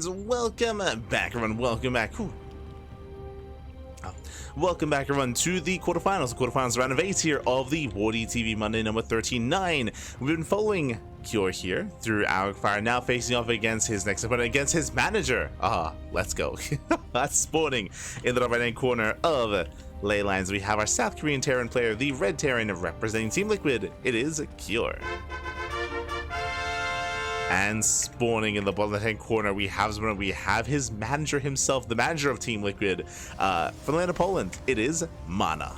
and welcome back, everyone. Welcome back. Welcome back, everyone, to the quarterfinals. The quarterfinals round of 8 here of the WardiTV Monday number 39. We've been following Cure here through our fire, now facing off against his next opponent, against his manager. Let's go. That's spawning in the right hand corner of Ley Lines. We have our South Korean Terran player, the Red Terran representing Team Liquid. It is Cure. And spawning in the bottom left-hand corner, we have his manager himself, the manager of Team Liquid, from the land of Poland. It is MaNa.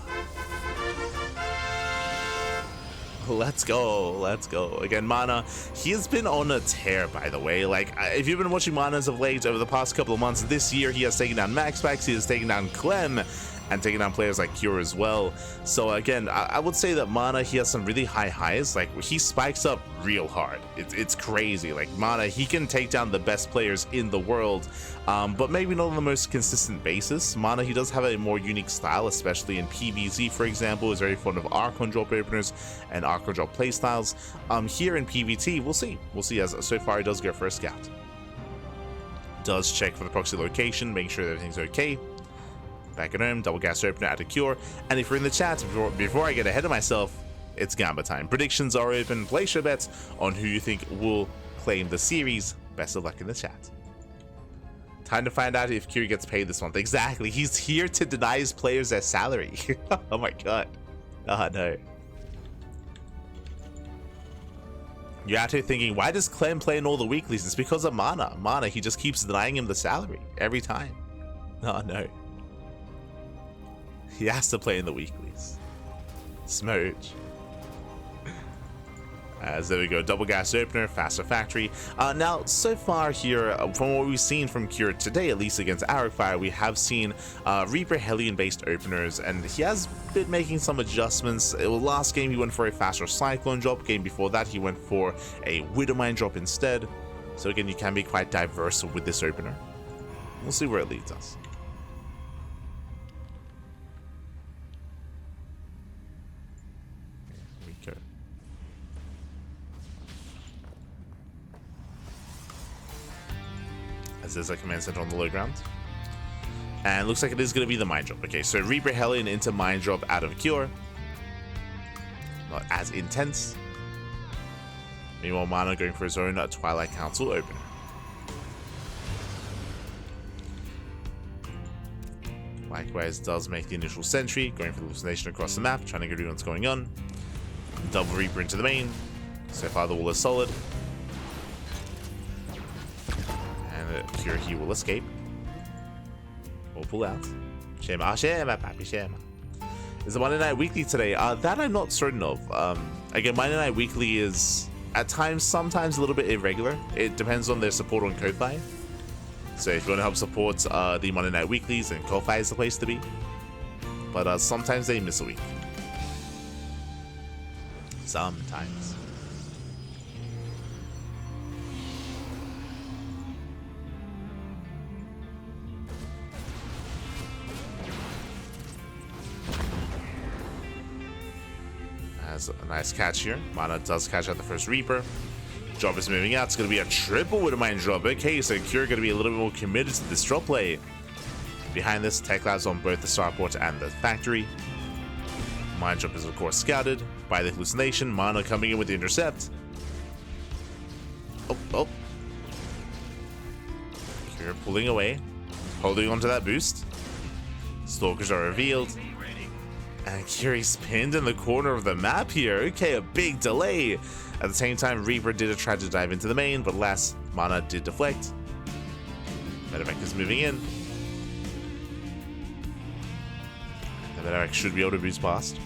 Let's go. Again, MaNa, he has been on a tear, by the way. Like, if you've been watching MaNa as of late over the past couple of months, this year he has taken down Maxpax, he has taken down Clem, and taking down players like Cure as well. So again, I would say that MaNa, he has some really high highs. Like, he spikes up real hard. It's crazy. Like, MaNa, he can take down the best players in the world, but maybe not on the most consistent basis. MaNa, he does have a more unique style, especially in PvT, for example. Is very fond of Archon drop openers and Archon drop playstyles. Here in PvT, we'll see, as so far he does go for a scout. Does check for the proxy location, making sure that everything's okay. Back at home, double gas opener, add a Cure. And if you're in the chat, before I get ahead of myself, it's Gamba time. Predictions are open. Place your bets on who you think will claim the series. Best of luck in the chat. Time to find out if Cure gets paid this month. Exactly. He's here to deny his players their salary. Oh my god. Oh no. You're out here thinking, why does Clem play in all the weeklies? It's because of MaNa. MaNa, he just keeps denying him the salary every time. Oh no. He has to play in the weeklies. Smooch. As there we go, double gas opener, faster factory. Now, so far here, from what we've seen from Cure today, at least against Arcfire, we have seen Reaper Hellion-based openers, and he has been making some adjustments. Last game, he went for a faster Cyclone drop. Game before that, he went for a Widowmine drop instead. So again, you can be quite diverse with this opener. We'll see where it leads us. As there's a command center on the low ground. And looks like it is going to be the mine drop. Okay, so Reaper Hellion into mine drop out of Cure. Not as intense. Meanwhile, MaNa going for his own Twilight Council opener. Likewise, does make the initial sentry, going for the hallucination across the map, trying to get what's going on. Double Reaper into the main. So far, the wall is solid. Cure, he will escape or pull out. Shema, papi, Shema. Is the Monday Night Weekly today? That I'm not certain of. Again, Monday Night Weekly is at times, sometimes a little bit irregular. It depends on their support on Ko-Fi. So if you want to help support the Monday Night Weeklies, then Ko-Fi is the place to be. But sometimes they miss a week. Sometimes. A nice catch here. MaNa does catch out the first Reaper. Drop is moving out. It's going to be a triple Widowmine drop. Okay, so Cure going to be a little bit more committed to this drop play. Behind this, Tech Labs on both the starport and the factory. Mine drop is, of course, scouted by the hallucination. MaNa coming in with the intercept. Oh. Cure pulling away. Holding onto that boost. Stalkers are revealed. And Cure's pinned in the corner of the map here. Okay, a big delay. At the same time, Reaper did try to dive into the main, but alas, MaNa did deflect. Medevac is moving in. The Medevac should be able to boost past.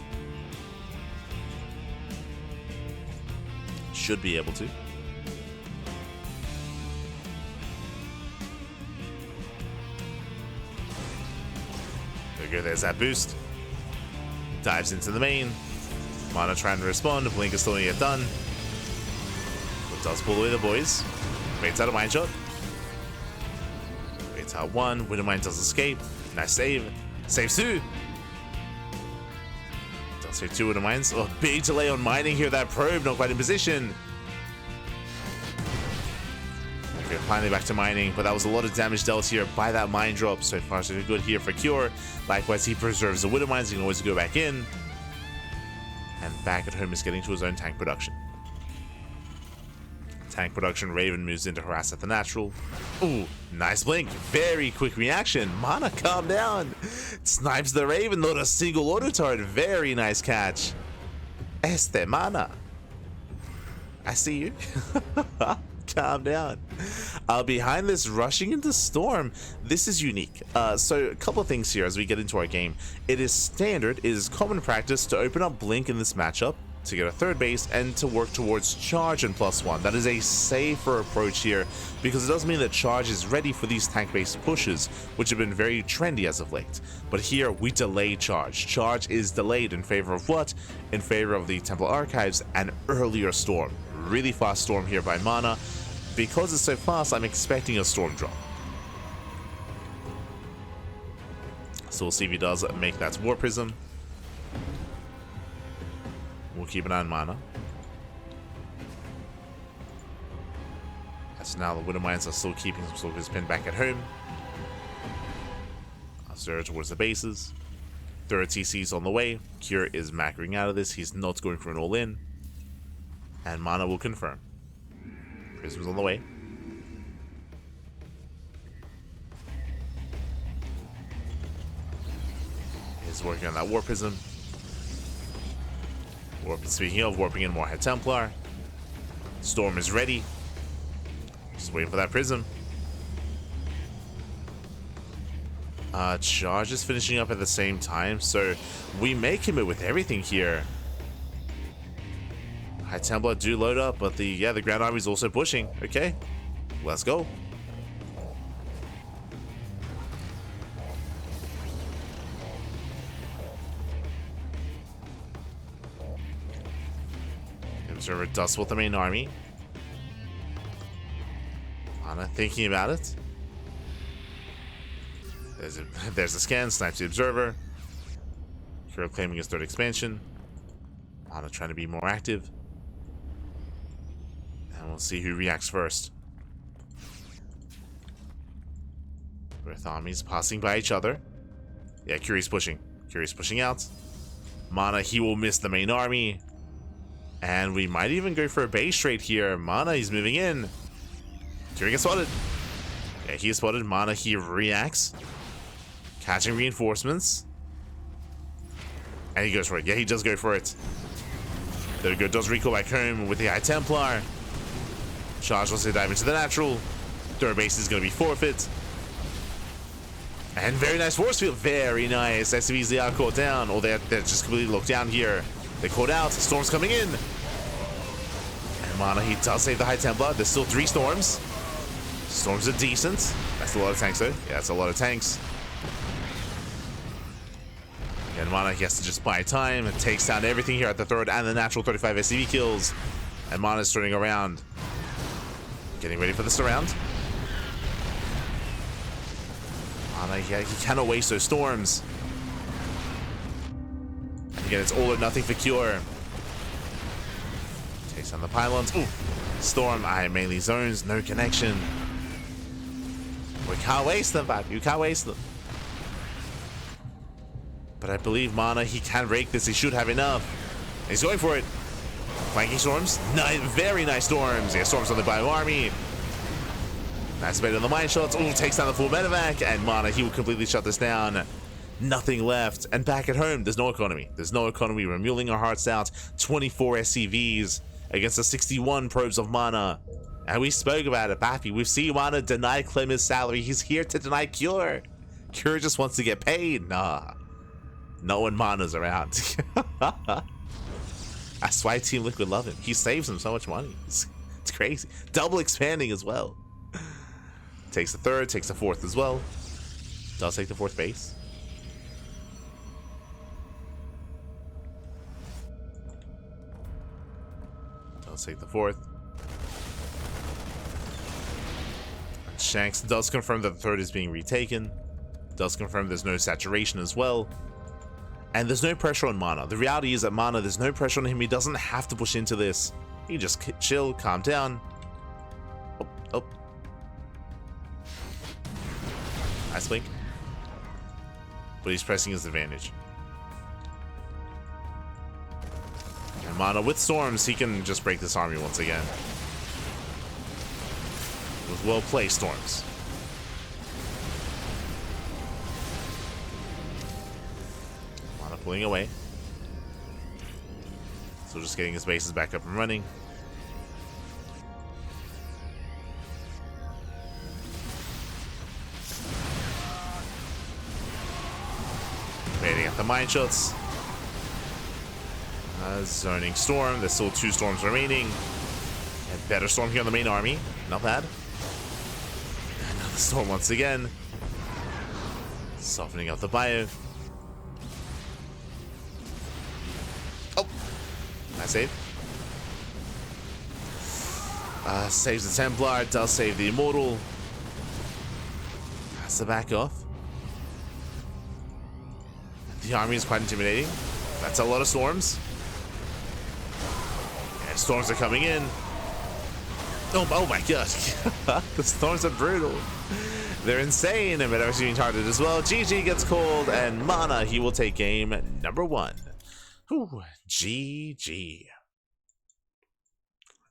Should be able to. There we go, there's that boost. Dives into the main. MaNa trying to respond. Blink is still not yet done. But does pull away the boys. Waits out a mine shot. Waits out one. Widowmine does escape. Nice save. Saves two. Does save two Widowmines. Oh, big delay on mining here. That probe not quite in position. We're finally back to mining, but that was a lot of damage dealt here by that mine drop. So far, so good here for Cure. Likewise, he preserves the Widow Mines. He can always go back in. And back at home is getting to his own tank production. Tank production, Raven moves in to harass at the natural. Ooh, nice blink. Very quick reaction. MaNa, calm down. Snipes the Raven, not a single auto turret. Very nice catch. MaNa. I see you. Calm down. Behind this, rushing into Storm. This is unique. So a couple of things here as we get into our game. It is standard, it is common practice to open up Blink in this matchup to get a third base and to work towards Charge and +1. That is a safer approach here because it does mean that Charge is ready for these tank-based pushes, which have been very trendy as of late. But here we delay Charge. Charge is delayed in favor of what? In favor of the Temple Archives and earlier Storm. Really fast Storm here by MaNa. Because it's so fast, I'm expecting a Storm drop. So we'll see if he does make that War Prism. We'll keep an eye on MaNa. As now the Widow Mines are still keeping some sort of his pin back at home. Zero towards the bases. Third TC's on the way. Cure is macroing out of this. He's not going for an all-in. And MaNa will confirm. Prism's on the way. He's working on that War Prism. Speaking of, warping in Warhead Templar. Storm is ready. Just waiting for that Prism. Charge is finishing up at the same time, so we may commit with everything here. High Templar do load up, but the Grand Army is also pushing. Okay, let's go. Observer does with the main army. MaNa thinking about it. There's a scan, snipes the Observer. Hero claiming his third expansion. MaNa trying to be more active. And we'll see who reacts first. Both armies passing by each other. Yeah, Curie's pushing. Curie's pushing out. MaNa, he will miss the main army. And we might even go for a base trade here. MaNa, he's moving in. Curie gets spotted. Yeah, he is spotted. MaNa, he reacts. Catching reinforcements. And he goes for it. Yeah, he does go for it. There we go. Does recall back home with the High Templar. Charge wants to dive into the natural. Third base is going to be forfeit. And very nice force field. Very nice. SCVs, they are caught down. Or they're just completely locked down here. They caught out. Storm's coming in. And MaNa, he does save the High Templar. There's still 3 Storms. Storms are decent. That's a lot of tanks, though. Yeah, that's a lot of tanks. And MaNa, he has to just buy time and takes down everything here at the third and the natural 35 SCV kills. And MaNa's turning around. Getting ready for the surround. MaNa, he cannot waste those Storms. And again, it's all or nothing for Cure. Takes down the pylons. Ooh, Storm, mainly zones, no connection. We can't waste them, Bob. You can't waste them. But I believe MaNa, he can rake this. He should have enough. He's going for it. Flanking Storms. Very nice Storms. Yeah, Storms on the Bio Army. Nice bait on the mine shots. Ooh, takes down the full medevac. And MaNa, he will completely shut this down. Nothing left. And back at home, there's no economy. There's no economy. We're mulling our hearts out. 24 SCVs against the 61 probes of MaNa. And we spoke about it, Bappy. We've seen MaNa deny Clem his salary. He's here to deny Cure. Cure just wants to get paid. Nah. Not when MaNa's around. That's why Team Liquid love him. He saves him so much money. It's crazy. Double expanding as well. Takes the third, takes the fourth as well. Does take the fourth base. Does take the fourth. And Shanks does confirm that the third is being retaken. Does confirm there's no saturation as well. And there's no pressure on MaNa. The reality is that MaNa, there's no pressure on him. He doesn't have to push into this. He can just chill, calm down. Oh. Nice blink. But he's pressing his advantage. And MaNa with storms, he can just break this army once again. With well placed storms. MaNa pulling away. So just getting his bases back up and running. Waiting at the mine shots. Zoning storm. There's still 2 storms remaining. And better storm here on the main army. Not bad. Another storm once again. Softening up the bio. Oh! Nice save. Saves the Templar. Does save the Immortal. Has to back off. The army is quite intimidating. That's a lot of storms. Yeah, storms are coming in. Oh my god. The storms are brutal. They're insane. And Meadows being targeted as well. GG gets called, and MaNa, he will take game number 1. Whew. GG.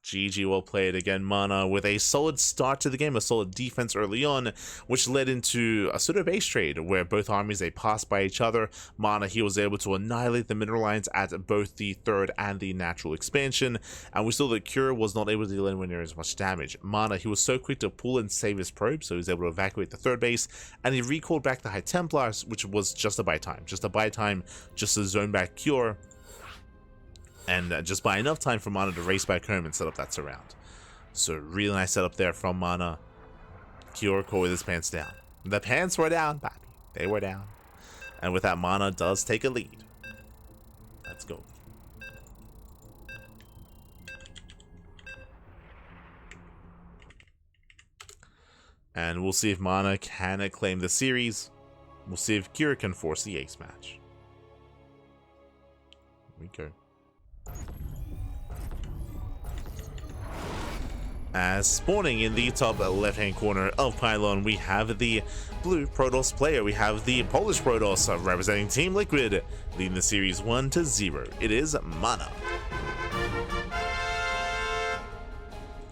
GG well played again, MaNa, with a solid start to the game, a solid defense early on, which led into a sort of base trade where both armies, they passed by each other. MaNa, he was able to annihilate the mineral lines at both the 3rd and the natural expansion, and we saw that Cure was not able to deal anywhere near as much damage. MaNa, he was so quick to pull and save his probe, so he was able to evacuate the 3rd base, and he recalled back the High Templars, which was just a buy time, just to zone back Cure. And just buy enough time for MaNa to race back home and set up that surround. So really nice setup there from MaNa. Cure with his pants down. The pants were down, baby. They were down. And with that, MaNa does take a lead. Let's go. And we'll see if MaNa can claim the series. We'll see if Cure can force the ace match. Here we go. As spawning in the top left-hand corner of Pylon, we have the blue Protoss player. We have the Polish Protoss representing Team Liquid, leading the series 1-0. It is MaNa.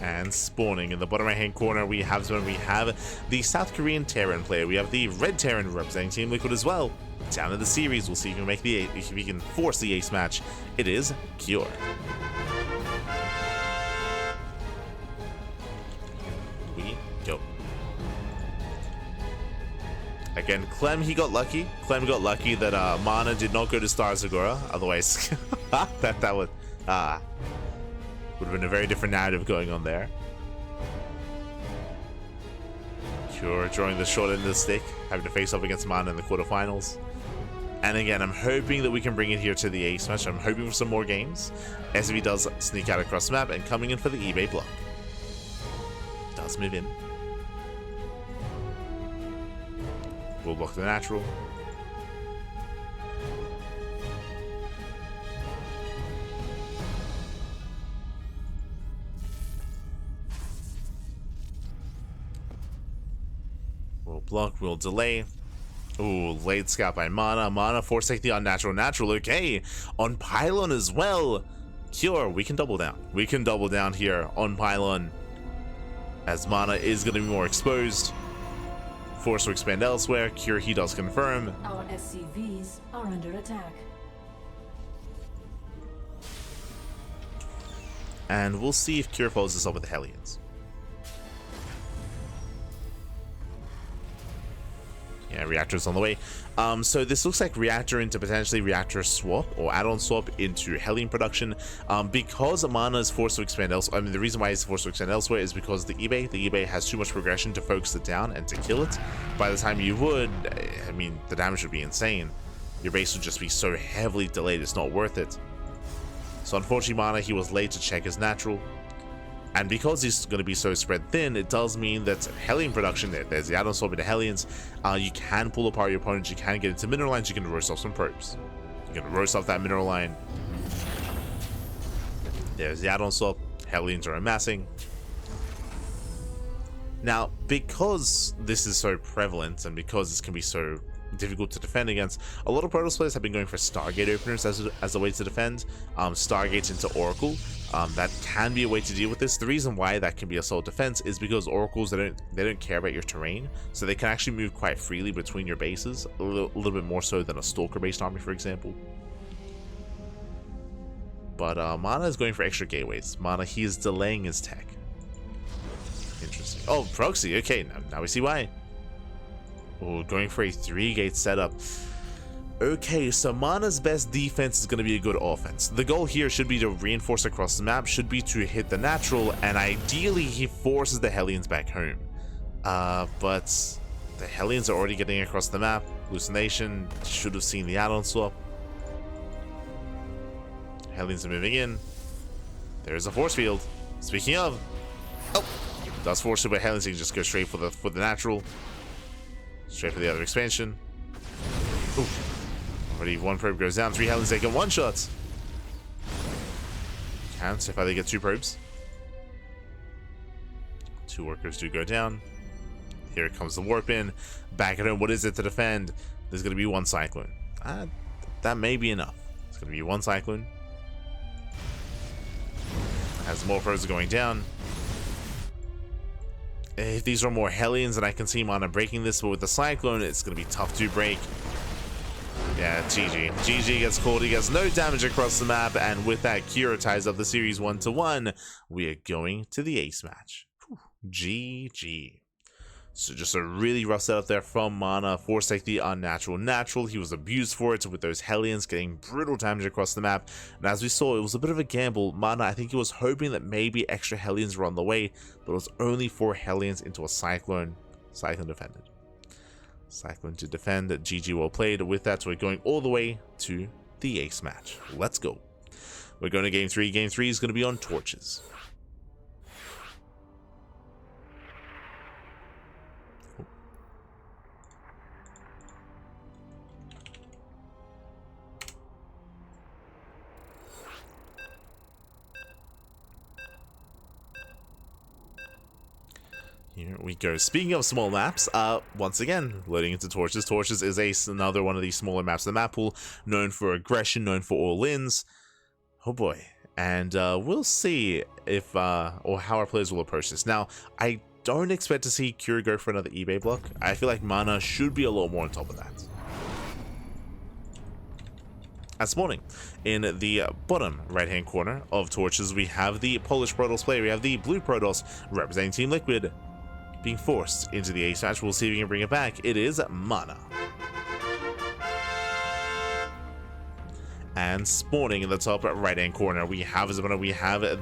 And spawning in the bottom right-hand corner, we have the South Korean Terran player. We have the red Terran representing Team Liquid as well. Down in the series, we'll see if we can force the ace match. It is Cure. Go. Again, Clem, he got lucky. Clem got lucky that MaNa did not go to Star Zagora. Otherwise, that would have been a very different narrative going on there. Cure drawing the short end of the stick, having to face off against MaNa in the quarterfinals. And again, I'm hoping that we can bring it here to the ace match. I'm hoping for some more games. SB does sneak out across the map and coming in for the eBay block. Does move in. We'll block the natural. We'll block, we'll delay. Ooh, late scout by MaNa. MaNa forsake the unnatural natural. Okay, on Pylon as well. Cure, we can double down. We can double down here on Pylon, as MaNa is going to be more exposed. Force to expand elsewhere. Cure, he does confirm. Our SCVs are under attack. And we'll see if Cure follows this up with the Hellions. Yeah, reactor's on the way. So this looks like reactor into potentially reactor swap or add-on swap into Hellion production. Because MaNa is forced to expand elsewhere. I mean, the reason why he's forced to expand elsewhere is because the eBay has too much progression to focus it down and to kill it. By the time you would, I mean, the damage would be insane. Your base would just be so heavily delayed, it's not worth it. So unfortunately, MaNa, he was late to check his natural. And because he's going to be so spread thin, it does mean that Hellion production, there's the add-on swap into Hellions, you can pull apart your opponents, you can get into mineral lines, you can roast off some probes. You can roast off that mineral line. There's the add-on swap, Hellions are amassing. Now, because this is so prevalent and because this can be so difficult to defend against, a lot of Protoss players have been going for Stargate openers as a way to defend. Stargate into Oracle. That can be a way to deal with this. The reason why that can be a solid defense is because Oracles, they don't care about your terrain, so they can actually move quite freely between your bases, a little bit more so than a Stalker-based army, for example. But MaNa is going for extra gateways. MaNa, he is delaying his tech. Interesting. Oh, proxy. Okay, now we see why. Oh, going for a 3-gate setup. Okay, so MaNa's best defense is going to be a good offense. The goal here should be to reinforce across the map, should be to hit the natural, and ideally he forces the Hellions back home. But the Hellions are already getting across the map. Hallucination should have seen the add-on swap. Hellions are moving in. There's a force field. Speaking of, oh, does force field by Hellions, you can just go straight for the natural. Straight for the other expansion. Ooh. Already one probe goes down. 3 Hellions taking 1 shot. Can't see if they get 2 probes. 2 workers do go down. Here comes the warp in. Back at home. What is it to defend? There's going to be 1 cyclone. That may be enough. It's going to be 1 cyclone. As more probes are going down. If these are more Hellions, then I can see MaNa breaking this, but with the Cyclone, it's going to be tough to break. Yeah, GG. GG gets called. He gets no damage across the map, and with that, Kira ties up the series 1-1. We are going to the ace match. Whew. GG. So just a really rough setup there from MaNa. Force take the unnatural natural. He was abused for it with those Hellions getting brutal damage across the map. And as we saw, it was a bit of a gamble. MaNa, I think he was hoping that maybe extra Hellions were on the way, but it was only 4 Hellions into a Cyclone. Cyclone defended. Cyclone to defend. GG well played. With that, we're going all the way to the ace match. Let's go. We're going to game 3. Game 3 is going to be on torches. Here we go. Speaking of small maps, once again, loading into Torches. Torches is another one of these smaller maps in the map pool, known for aggression, known for all-ins. Oh boy. And we'll see if, or how our players will approach this. Now, I don't expect to see Cure go for another eBay block. I feel like MaNa should be a lot more on top of that. As morning, in the bottom right-hand corner of Torches, we have the Polish Protoss player. We have the blue Protoss representing Team Liquid, being forced into the ace match. We'll see if we can bring it back. It is MaNa. And spawning in the top right-hand corner, we have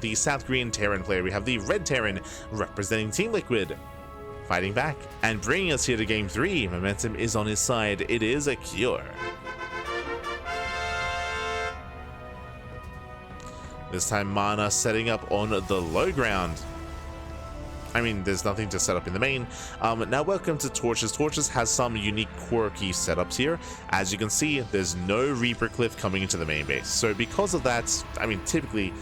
the South Korean Terran player. We have the red Terran representing Team Liquid, fighting back and bringing us here to game 3. Momentum is on his side. It is a Cure. This time MaNa setting up on the low ground. I mean, there's nothing to set up in the main. Now welcome to Torches. Torches has some unique quirky setups here. As you can see, there's no Reaper Cliff coming into the main base. So because of that, I mean, typically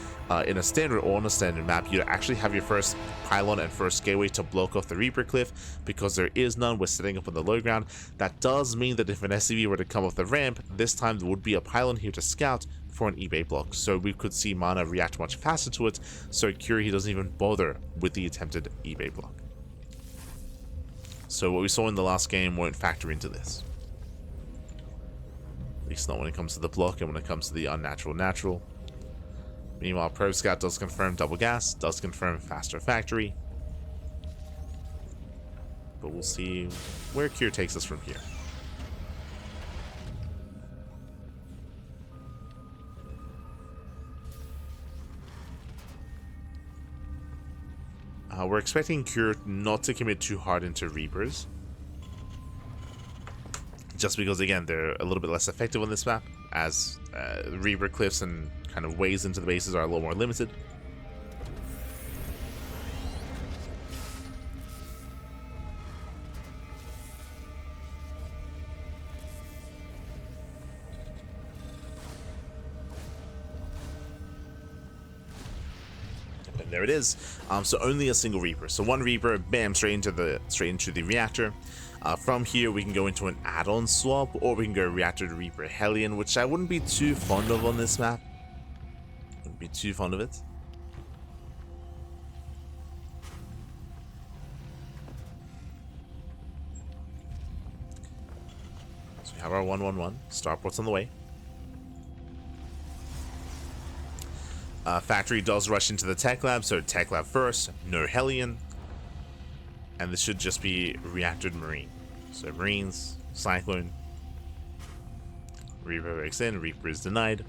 in a standard or on a standard map, you'd actually have your first pylon and first gateway to block off the Reaper Cliff. Because there is none, we're setting up on the low ground. That does mean that if an SCV were to come off the ramp, this time there would be a pylon here to scout for an eBay block, so we could see MaNa react much faster to it, so Curie doesn't even bother with the attempted eBay block. So what we saw in the last game won't factor into this. At least not when it comes to the block and when it comes to the unnatural natural. Meanwhile, Probe Scout does confirm double gas, does confirm faster factory. But we'll see where Cure takes us from here. We're expecting Cure not to commit too hard into Reapers. Just because, again, they're a little bit less effective on this map, as Reaper cliffs and kind of ways into the bases are a little more limited. there it is. So only a single Reaper. So one Reaper, bam, straight into the reactor. From here, we can go into an add-on swap, or we can go Reactor to Reaper Hellion, which I wouldn't be too fond of on this map. Wouldn't be too fond of it. So we have our 1-1-1. Starport's on the way. Factory does rush into the tech lab, so tech lab first, no Hellion. And this should just be Reactor to Marine. So Marines, Cyclone, Reaper breaks in, Reaper is denied.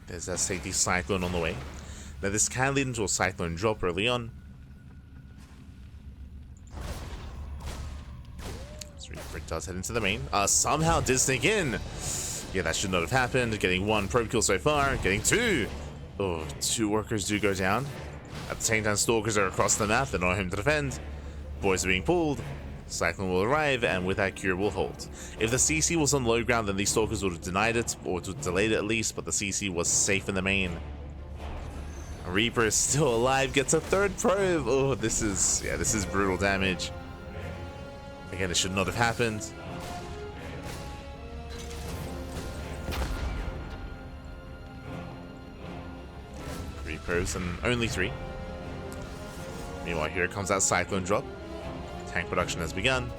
There's that safety Cyclone on the way. Now this can lead into a Cyclone drop early on. Reaper does head into the main. Somehow did sneak in. Yeah, that should not have happened. Getting one probe kill so far. Getting two. Oh, two workers do go down. At the same time, stalkers are across the map. They're not home to defend. Boys are being pulled. Cyclone will arrive, and with that, Cure will hold. If the CC was on low ground, then these stalkers would have denied it, or would have delayed it at least, but the CC was safe in the main. Reaper is still alive, gets a third probe. Oh, this is brutal damage. Again, it should not have happened. Three probes and only three. Meanwhile, here comes that Cyclone drop. Tank production has begun.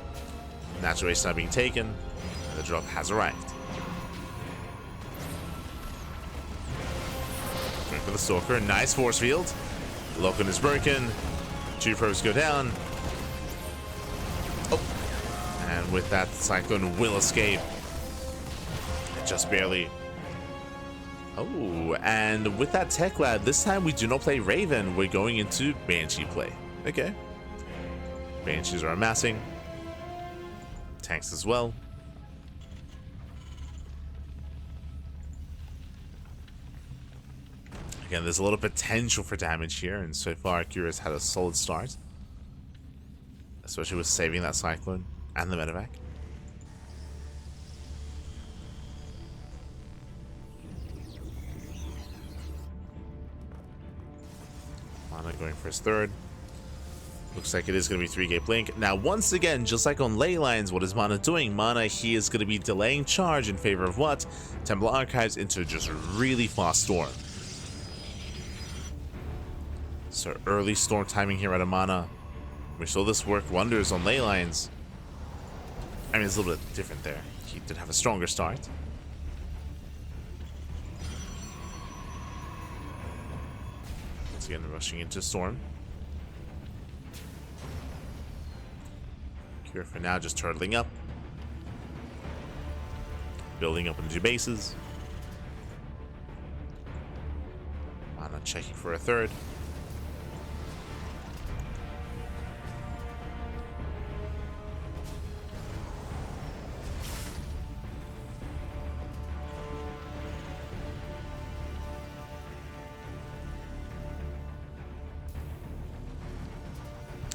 Natural waste now being taken. And the drop has arrived. Going for the Stalker. Nice force field. Lock-on is broken. Two probes go down. Oh. And with that, Cyclone will escape. Just barely. Oh, and with that tech lab, this time we do not play Raven. We're going into Banshee play. Okay. Banshees are amassing. Tanks as well. Again, there's a lot of potential for damage here, and so far Curious had a solid start. Especially with saving that Cyclone and the medevac. MaNa going for his third. Looks like it is going to be 3-gate blink. Now, once again, just like on ley lines, what is MaNa doing? MaNa, he is going to be delaying charge in favor of what? Temple Archives into just really fast storm. So early storm timing here out of MaNa. We saw this work wonders on ley lines. I mean, it's a little bit different there. He did have a stronger start. Once again, rushing into storm. Cure for now just turtling up. Building up into bases. MaNa checking for a third.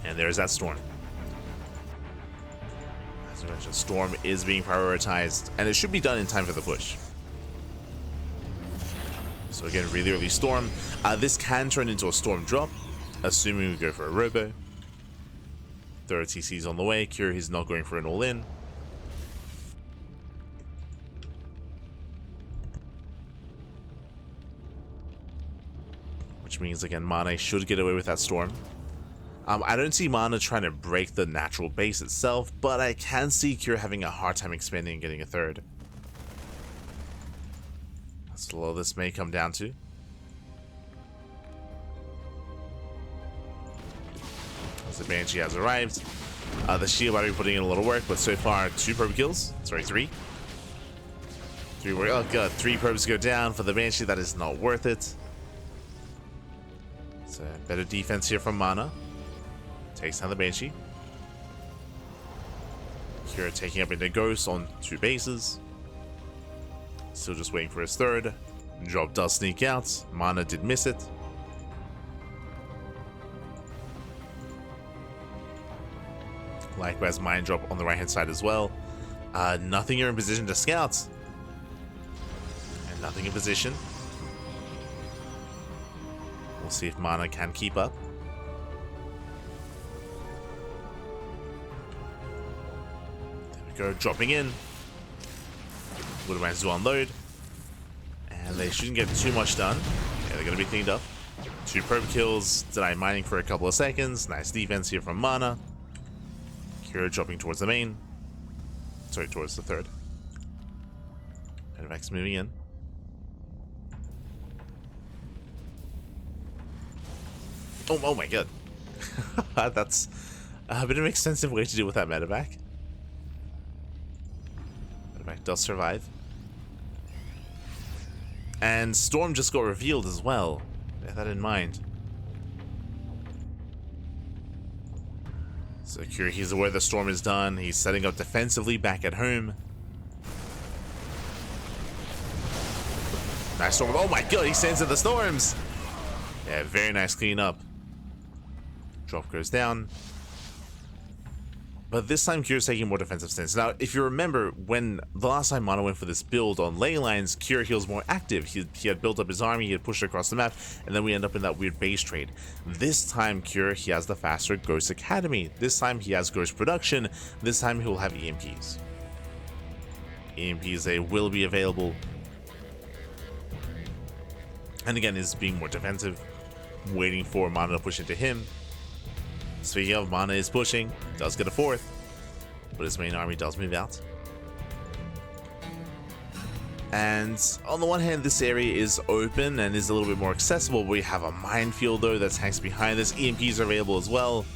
And there's that storm. As I mentioned, storm is being prioritized, and it should be done in time for the push. So again, really early storm. This can turn into a storm drop, assuming we go for a robo. Third TC's on the way. Cure, he's not going for an all-in. Which means, again, MaNa should get away with that storm. I don't see MaNa trying to break the natural base itself, but I can see Cure having a hard time expanding and getting a third. That's all this may come down to. As the Banshee has arrived. The shield battery putting in a little work, but so far 2 probe kills. Sorry, 3. 3 work. Oh god, 3 probes go down for the Banshee. That is not worth it. It's a better defense here from MaNa. Takes down the Banshee. Cure taking up into Ghost on 2 bases. Still just waiting for his third. Drop does sneak out. MaNa did miss it. Likewise, mine drop on the right hand side as well. Nothing here in position to scout. And nothing in position. We'll see if MaNa can keep up. There we go, dropping in. Woodermines do unload. And they shouldn't get too much done. Yeah, they're going to be cleaned up. 2 probe kills, deny mining for a couple of seconds. Nice defense here from MaNa. Kira dropping towards the main. Sorry, towards the third. Medevac's moving in. Oh my god. That's a bit of an extensive way to deal with that medevac. Medevac does survive. And Storm just got revealed as well. Bear that in mind. So Kira, he's aware the Storm is done. He's setting up defensively back at home. Nice Storm. Oh my god, he sends in the Storms. Yeah, very nice cleanup. Drop goes down. But this time Kira's taking more defensive stance. Now, if you remember, when the last time MaNa went for this build on ley lines, Kira, he was more active. He had built up his army, he had pushed across the map, and then we end up in that weird base trade. This time, Kira, he has the faster Ghost Academy. This time, he has Ghost Production. This time, he will have EMPs. EMPs, they will be available. And again, is being more defensive, waiting for MaNa to push into him. Speaking of, MaNa is pushing, does get a 4th, but his main army does move out. And on the one hand, this area is open and is a little bit more accessible. We have a minefield though that tanks behind this. EMPs are available as well.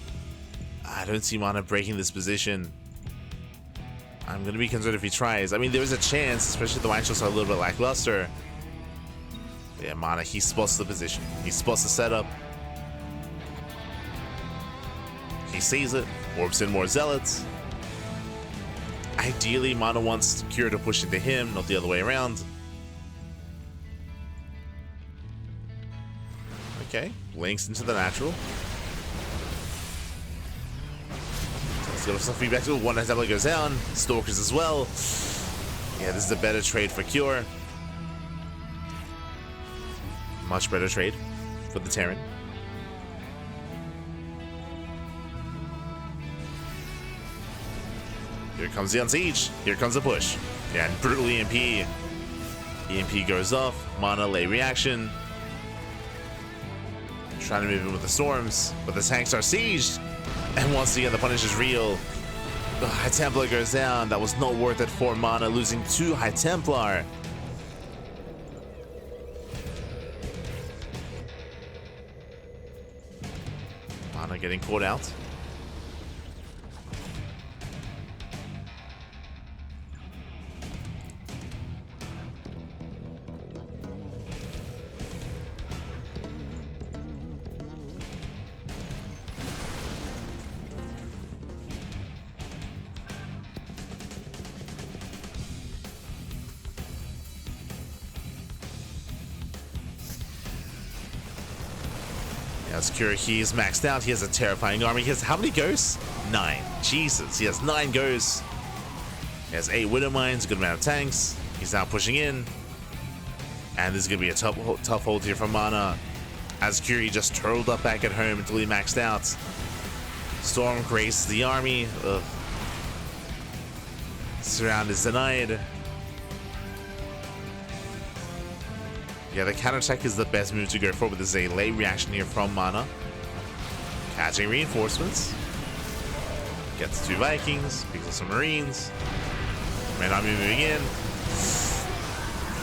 I don't see MaNa breaking this position. I'm going to be concerned if he tries. I mean, there is a chance, especially if the mine shots are a little bit lackluster. But yeah, MaNa, he spots the position. He spots the setup. He sees it, orbs in more zealots. Ideally, MaNa wants Kira to push into him, not the other way around. Okay, links into the natural. Let's get some feedback to it. One Templar goes down, Stalkers as well. Yeah, this is a better trade for Cure. Much better trade for the Terran. Here comes the Unsiege. Here comes the push. Yeah, and brutal EMP. EMP goes off. MaNa lay reaction. Trying to move in with the Storms, but the tanks are sieged. And once again, the punish is real. The High Templar goes down. That was not worth it for MaNa, losing 2 High Templar. MaNa getting caught out. As Kira, he is maxed out. He has a terrifying army. He has how many ghosts? 9. Jesus, he has 9 ghosts. He has 8 Widow Mines, a good amount of tanks. He's now pushing in. And this is going to be a tough hold here from MaNa. As Kira just turtled up back at home until he maxed out. Storm graces the army. Ugh. Surround is denied. Yeah, the counterattack is the best move to go for, but this is a late reaction here from MaNa. Catching reinforcements. Gets 2 Vikings, picks up some Marines. MaNa moving in.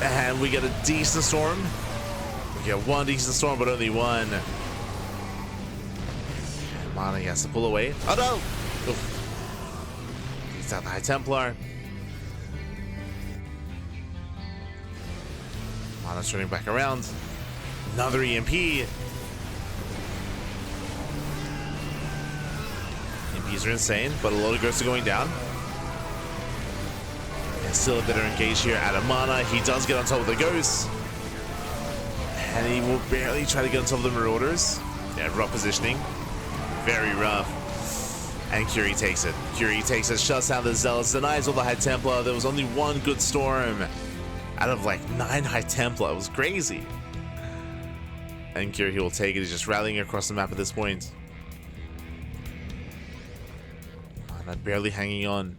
And we get a decent Storm. We get 1 decent Storm, but only 1. And MaNa has to pull away. Oh no! Oof. He's out the High Templar. MaNa's turning back around. Another EMP. EMPs are insane, but a lot of ghosts are going down. And still a bit of engage here out of MaNa. He does get on top of the ghosts. And he will barely try to get on top of the Marauders. Yeah, rough positioning. Very rough. And Curie takes it. Curie takes it, shuts down the Zealots, denies all the High Templar. There was only one good storm out of like 9 High Templar. It was crazy. And Curie will take it. He's just rallying across the map at this point. MaNa barely hanging on.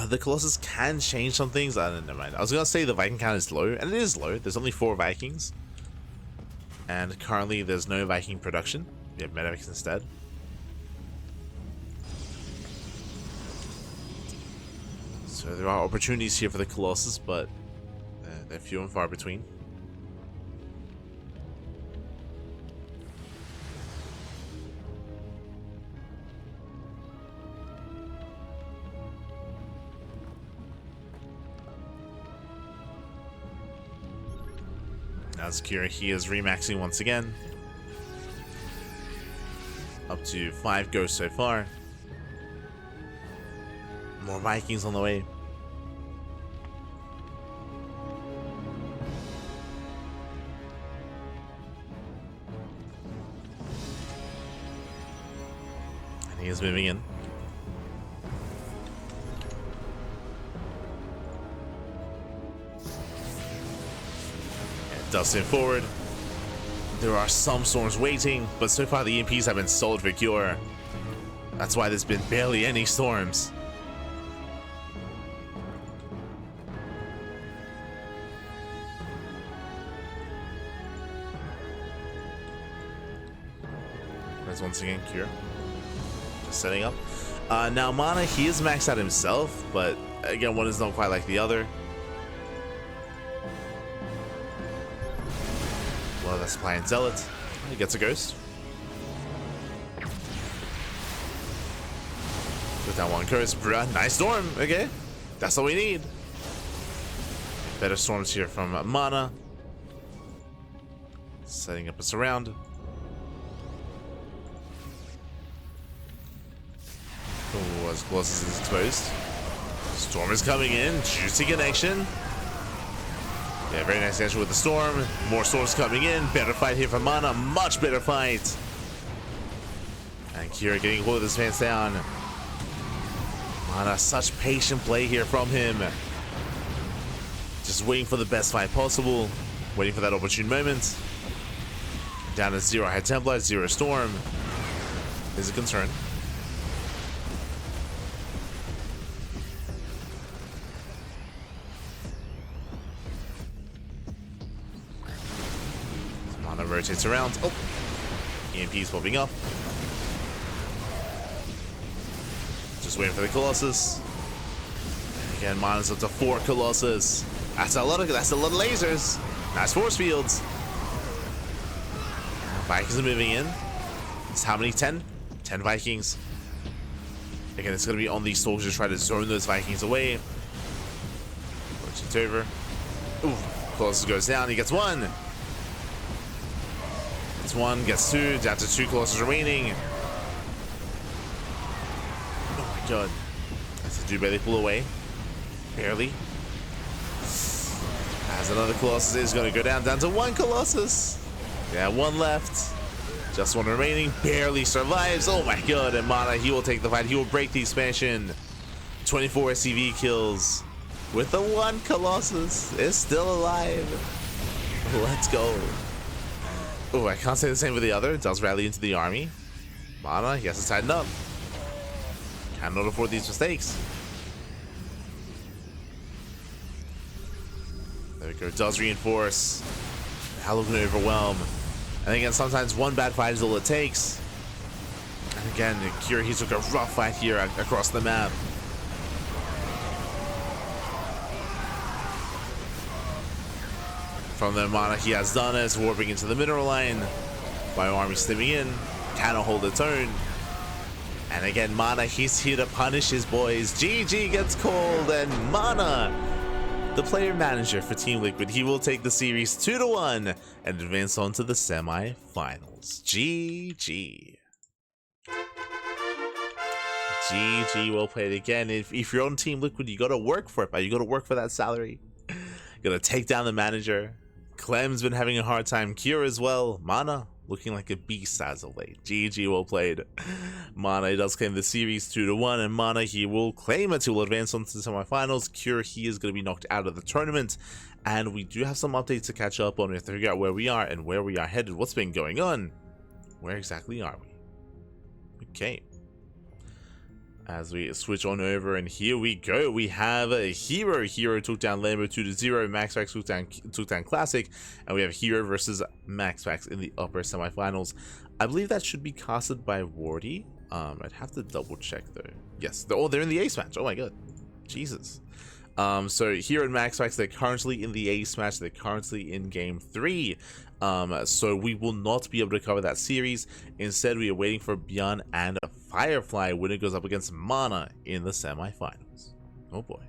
The Colossus can change some things. I don't know, mind. I was gonna say the Viking count is low, and it is low. There's only 4 Vikings, and currently there's no Viking production. We have medics instead. So there are opportunities here for the Colossus, but they're few and far between. Now Zakira, he is remaxing once again. Up to 5 ghosts so far. More Vikings on the way. And he is moving in. Dustin forward. There are some storms waiting, but so far the EMPs have been sold for cure. That's why there's been barely any storms. There's once again cure. Just setting up. Now MaNa, he is maxed out himself, but again, one is not quite like the other. Well, that's playing Zealot. He gets a ghost. Put down one curse. Nice storm. Okay. That's all we need. Better storms here from MaNa. Setting up a surround. Oh, as close as it's exposed. Storm is coming in. Juicy connection. Yeah, very nice answer with the storm. More storms coming in. Better fight here from MaNa. Much better fight. And Kira getting hold of this pants down. MaNa, such patient play here from him. Just waiting for the best fight possible. Waiting for that opportune moment. Down to 0 High Templar, 0 Storm. Is a concern. Rotates around. Oh, EMP's popping up. Just waiting for the Colossus. And again, MaNa's up to 4 Colossus. That's a lot of lasers. Nice force fields. Vikings are moving in. It's how many? 10? 10 Vikings. Again, it's going to be on these soldiers to try to zone those Vikings away. It's over. Ooh, Colossus goes down. He gets 1. Gets 1, gets 2, down to 2 Colossus remaining. Oh my god. That's a dude barely pull away. Barely. As another Colossus is going to go down to 1 Colossus. Yeah, 1 left. Just 1 remaining. Barely survives. Oh my god. And MaNa, he will take the fight. He will break the expansion. 24 SCV kills. With the 1 Colossus. Is still alive. Let's go. Oh, I can't say the same with the other. It does rally into the army. MaNa, he has to tighten up. Cannot afford these mistakes. There we go. Does reinforce. Hallow can overwhelm. And again, sometimes 1 bad fight is all it takes. And again, Kira, he took a rough fight here across the map. From the MaNa, he has done it, warping into the mineral line. Bio army stepping in, cannot hold its own. And again, MaNa, he's here to punish his boys. GG gets called, and MaNa, the player manager for Team Liquid, he will take the series 2-1 and advance on to the semi-finals. GG. GG, well played again. If you're on Team Liquid, you gotta work for it, but you gotta work for that salary. You gotta take down the manager. Clem's been having a hard time. Cure as well. MaNa looking like a beast as of late. GG, well played. MaNa does claim the series 2-1, and MaNa he will claim it. He will advance on to the semifinals. Cure, he is going to be knocked out of the tournament, and we do have some updates to catch up on. We have to figure out where we are and where we are headed. What's been going on? Where exactly are we? Okay. As we switch on over, and here we go. We have a Hero. Hero took down Lambo 2-0. MaxPax took down Classic, and we have Hero versus MaxPax in the upper semifinals. I believe that should be casted by Wardi. I'd have to double check though. Yes, they're in the ace match. Oh my god, Jesus. So Hero and MaxPax, they're currently in the ace match. They're currently in game 3. So we will not be able to cover that series. Instead, we are waiting for Bjorn and Firefly when it goes up against MaNa in the semifinals. Oh boy.